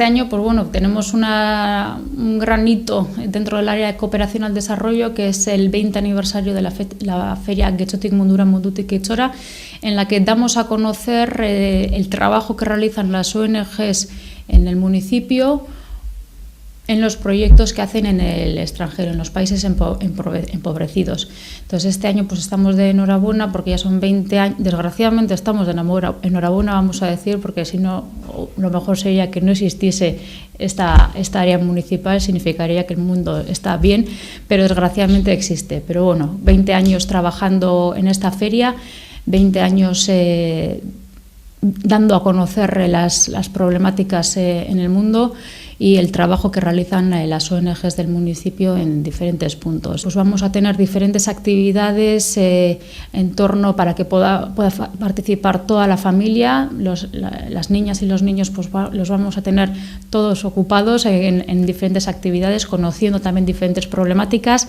este año, pues bueno, tenemos un gran hito dentro del área de cooperación al desarrollo, que es el 20 aniversario de la feria Getxotik Mundura Mundutik Etxora, en la que damos a conocer el trabajo que realizan las ONGs en el municipio, en los proyectos que hacen en el extranjero, en los países empobrecidos. Entonces, este año pues estamos de enhorabuena porque ya son 20 años, desgraciadamente estamos de enhorabuena, vamos a decir, porque si no, lo mejor sería que no existiese esta área municipal, significaría que el mundo está bien, pero desgraciadamente existe. Pero bueno, 20 años trabajando en esta feria, 20 años dando a conocer las problemáticas en el mundo y el trabajo que realizan las ONGs del municipio en diferentes puntos. Pues vamos a tener diferentes actividades en torno para que pueda participar toda la familia. Las niñas y los niños pues los vamos a tener todos ocupados en diferentes actividades, conociendo también diferentes problemáticas.